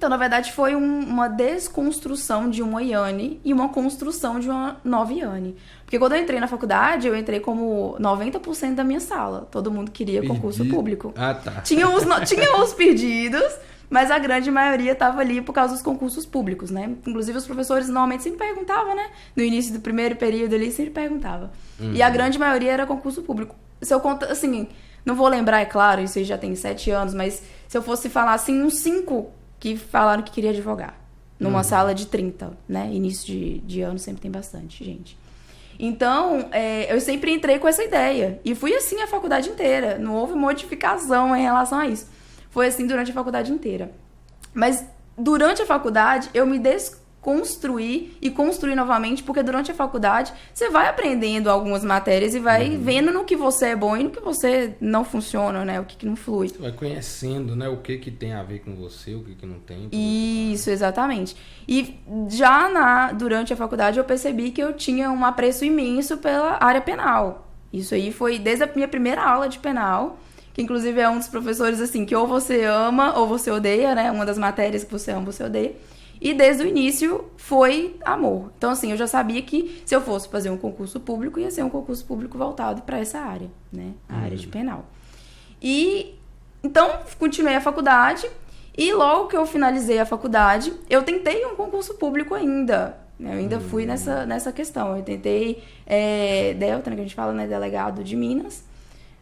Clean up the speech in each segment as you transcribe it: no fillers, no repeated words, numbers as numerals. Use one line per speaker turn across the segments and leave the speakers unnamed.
Então, na verdade, foi uma desconstrução de uma Iane e uma construção de uma nova Iane. Porque quando eu entrei na faculdade, eu entrei como 90% da minha sala. Todo mundo queria concurso público.
Ah, tá.
Tinha os perdidos, mas a grande maioria estava ali por causa dos concursos públicos, né? Inclusive, os professores normalmente sempre perguntavam, né? No início do primeiro período ali, sempre perguntava. E a grande maioria era concurso público. Se eu conto, assim, não vou lembrar, é claro, isso aí já tem 7 anos, mas se eu fosse falar, assim, uns 5 que falaram que queria advogar. Numa sala de 30, né? Início de ano sempre tem bastante gente. Então, eu sempre entrei com essa ideia. E fui assim a faculdade inteira. Não houve modificação em relação a isso. Foi assim durante a faculdade inteira. Mas durante a faculdade, eu me desconstruí e construí novamente, porque durante a faculdade, você vai aprendendo algumas matérias e vai vendo no que você é bom e no que você não funciona, né? O que não flui.
Você vai conhecendo, né? O que tem a ver com você, o que não tem.
Isso, exatamente. E já durante a faculdade, eu percebi que eu tinha um apreço imenso pela área penal. Isso aí foi desde a minha primeira aula de penal, que inclusive é um dos professores, assim, que ou você ama ou você odeia, né? Uma das matérias que você ama ou você odeia. E desde o início foi amor. Então, assim, eu já sabia que se eu fosse fazer um concurso público, ia ser um concurso público voltado para essa área, né? A área de penal. E então, continuei a faculdade e logo que eu finalizei a faculdade, eu tentei um concurso público ainda. Eu ainda fui nessa questão. Eu tentei Delta, né, que a gente fala, né? Delegado de Minas.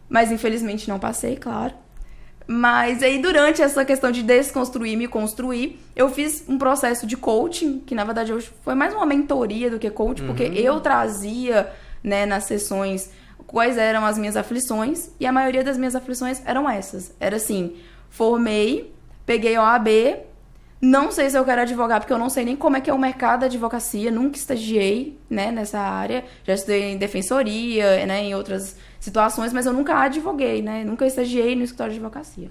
Mas, infelizmente, não passei, claro. Mas aí, durante essa questão de desconstruir e me construir, eu fiz um processo de coaching, que na verdade foi mais uma mentoria do que coaching, porque eu trazia, né, nas sessões quais eram as minhas aflições, e a maioria das minhas aflições eram essas. Era assim, formei, peguei OAB, não sei se eu quero advogar, porque eu não sei nem como é que é o mercado da advocacia, nunca estagiei, né, nessa área, já estudei em defensoria, né, em outras situações, mas eu nunca advoguei, né? Nunca estagiei no escritório de advocacia.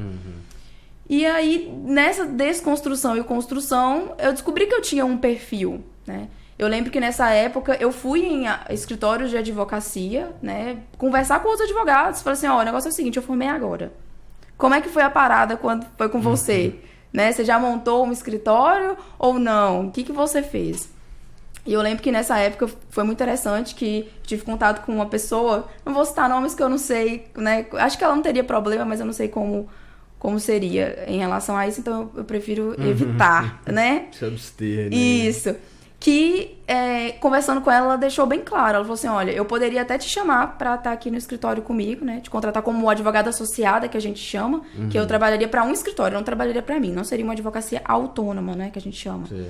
E aí, nessa desconstrução e construção, eu descobri que eu tinha um perfil, né? Eu lembro que nessa época eu fui em escritórios de advocacia, né? Conversar com outros advogados. Falei assim, ó, o negócio é o seguinte, eu formei agora. Como é que foi a parada quando foi com você? Né? Você já montou um escritório ou não? O que você fez? E eu lembro que nessa época foi muito interessante que tive contato com uma pessoa, não vou citar nomes que eu não sei, né? Acho que ela não teria problema, mas eu não sei como seria em relação a isso, então eu prefiro evitar, né?
Se abster, né?
Isso. Que, conversando com ela, ela deixou bem claro. Ela falou assim, olha, eu poderia até te chamar pra estar aqui no escritório comigo, né? Te contratar como advogada associada, que a gente chama, que eu trabalharia pra um escritório, não trabalharia pra mim. Não seria uma advocacia autônoma, né? Que a gente chama. Sim.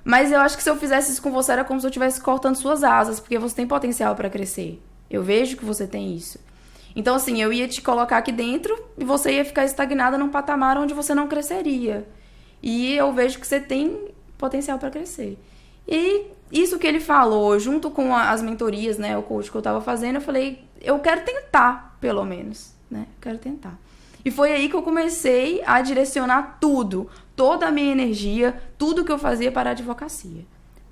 Mas eu acho que se eu fizesse isso com você, era como se eu estivesse cortando suas asas, porque você tem potencial pra crescer. Eu vejo que você tem isso. Então, assim, eu ia te colocar aqui dentro e você ia ficar estagnada num patamar onde você não cresceria. E eu vejo que você tem potencial pra crescer. E isso que ele falou, junto com as mentorias, né, o coach que eu tava fazendo, eu falei, eu quero tentar, pelo menos, né? Eu quero tentar. E foi aí que eu comecei a direcionar tudo, toda a minha energia, tudo que eu fazia para a advocacia.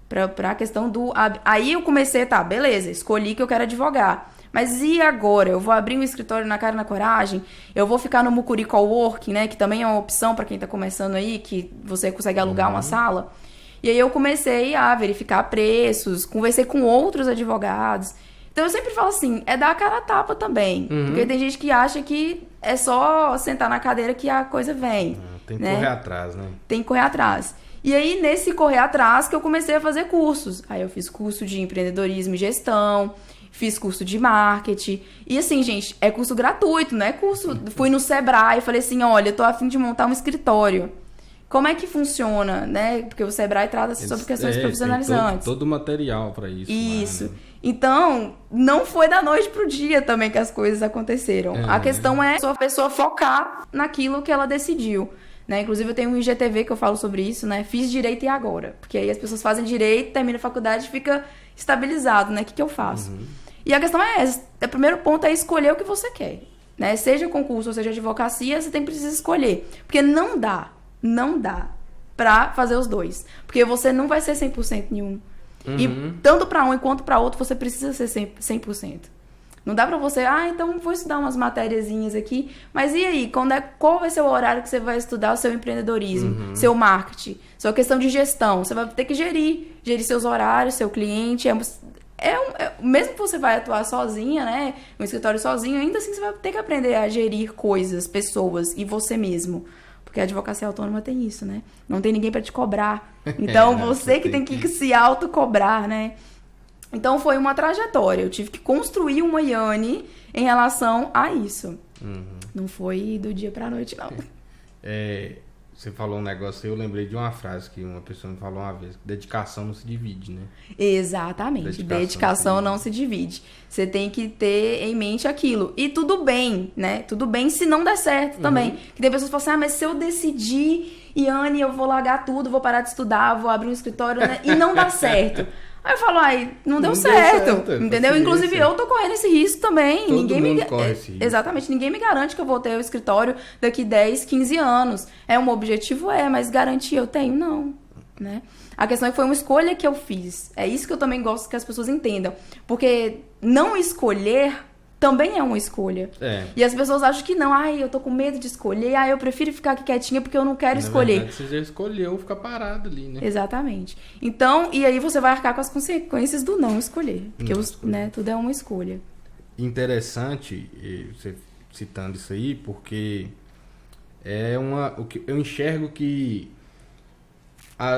Pra questão do... Aí eu comecei, tá, beleza, escolhi que eu quero advogar. Mas e agora? Eu vou abrir um escritório na cara e na coragem? Eu vou ficar no Mucuri Coworking, né? Que também é uma opção para quem tá começando aí, que você consegue alugar uma sala. E aí eu comecei a verificar preços, conversei com outros advogados. Então eu sempre falo assim, dar a cara a tapa também. Porque tem gente que acha que é só sentar na cadeira que a coisa vem.
Tem que correr atrás, né?
Tem que correr atrás. E aí, nesse correr atrás, que eu comecei a fazer cursos. Aí eu fiz curso de empreendedorismo e gestão, fiz curso de marketing. E assim, gente, é curso gratuito, não é curso... Fui no Sebrae e falei assim, olha, eu tô a fim de montar um escritório. Como é que funciona, né? Porque o Sebrae trata sobre questões profissionalizantes.
Todo o material para isso.
Isso.
Lá, né?
Então, não foi da noite pro dia também que as coisas aconteceram. A questão é a pessoa focar naquilo que ela decidiu. Né? Inclusive, eu tenho um IGTV que eu falo sobre isso, né? Fiz direito e agora? Porque aí as pessoas fazem direito, terminam a faculdade e fica estabilizado, né? O que eu faço? E a questão é essa. O primeiro ponto é escolher o que você quer. Né? Seja concurso ou seja advocacia, você precisa escolher. Porque não dá pra fazer os dois. Porque você não vai ser 100% nenhum. E tanto pra um quanto pra outro, você precisa ser 100%. Não dá pra você, então vou estudar umas matériazinhas aqui, mas e aí, qual vai ser o horário que você vai estudar o seu empreendedorismo, seu marketing, sua questão de gestão? Você vai ter que gerir seus horários, seu cliente, mesmo que você vai atuar sozinha, né, no escritório sozinho, ainda assim você vai ter que aprender a gerir coisas, pessoas e você mesmo. Porque a advocacia autônoma tem isso, né? Não tem ninguém pra te cobrar. Então, você que tem que se autocobrar, né? Então, foi uma trajetória. Eu tive que construir uma Yane em relação a isso. Não foi do dia pra noite, não.
Você falou um negócio aí, eu lembrei de uma frase que uma pessoa me falou uma vez. Dedicação não se divide, né?
Exatamente. Dedicação não se divide. Você tem que ter em mente aquilo. E tudo bem, né? Tudo bem se não der certo também. Que tem pessoas que falam assim, mas se eu decidir, Yane, eu vou largar tudo, vou parar de estudar, vou abrir um escritório, né? E não dá certo. Aí eu falo, não deu certo, entendeu? Inclusive, eu tô correndo esse risco também.
Todo mundo corre esse risco.
Exatamente, ninguém me garante que eu vou ter o escritório daqui 10, 15 anos. É um objetivo? Mas garantia eu tenho? Não, né? A questão é que foi uma escolha que eu fiz. É isso que eu também gosto que as pessoas entendam. Porque não escolher também é uma escolha. E as pessoas acham que não. Eu tô com medo de escolher. Eu prefiro ficar aqui quietinha porque eu não quero escolher.
Na verdade, você já escolheu ficar parado ali, né?
Exatamente. Então, e aí você vai arcar com as consequências do não escolher. Porque né, tudo é uma escolha.
Interessante, você citando isso aí, porque eu enxergo que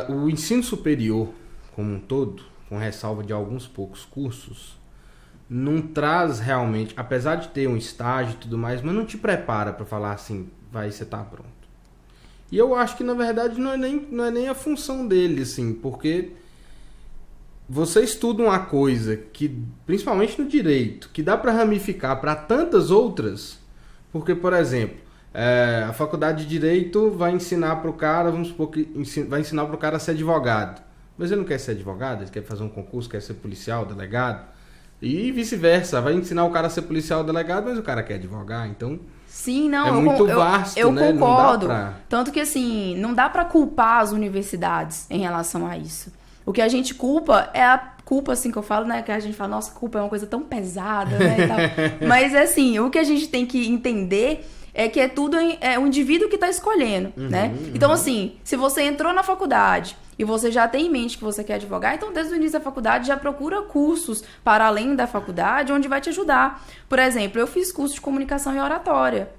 o ensino superior como um todo, com ressalva de alguns poucos cursos, não traz realmente, apesar de ter um estágio e tudo mais, mas não te prepara para falar assim, você tá pronto. E eu acho que na verdade não é nem a função dele, assim, porque você estuda uma coisa que, principalmente no direito, que dá para ramificar para tantas outras, porque, por exemplo, a faculdade de direito vai ensinar para o cara, vamos supor que vai ensinar para o cara a ser advogado, mas ele não quer ser advogado, ele quer fazer um concurso, quer ser policial, delegado. E vice-versa, vai ensinar o cara a ser policial delegado, mas o cara quer advogar, então...
Sim, não,
é muito vasto,
eu
né?
concordo.
Não dá pra...
Tanto que, assim, não dá pra culpar as universidades em relação a isso. O que a gente culpa é a culpa, assim, que eu falo, né? Que a gente fala, nossa, culpa é uma coisa tão pesada, né? E tal. Mas, assim, o que a gente tem que entender é que é o indivíduo que tá escolhendo, né? Então, assim, se você entrou na faculdade e você já tem em mente que você quer advogar, então desde o início da faculdade já procura cursos para além da faculdade onde vai te ajudar. Por exemplo, eu fiz curso de comunicação e oratória.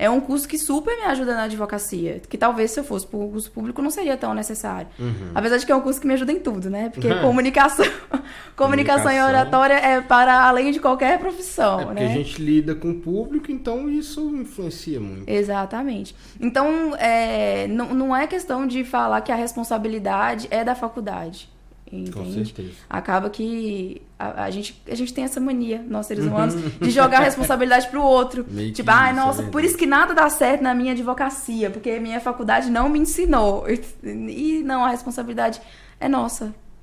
É um curso que super me ajuda na advocacia, que talvez se eu fosse para o curso público não seria tão necessário. Apesar de que é um curso que me ajuda em tudo, né? Porque comunicação e oratória é para além de qualquer profissão,
porque
né?
a gente lida com o público, então isso influencia muito.
Exatamente. Então, não é questão de falar que a responsabilidade é da faculdade. Entende?
Com certeza.
Acaba que a gente tem essa mania, nós seres humanos, de jogar a responsabilidade pro outro. Tipo, nossa, por isso que nada dá certo na minha advocacia, porque minha faculdade não me ensinou. E não, a responsabilidade é nossa.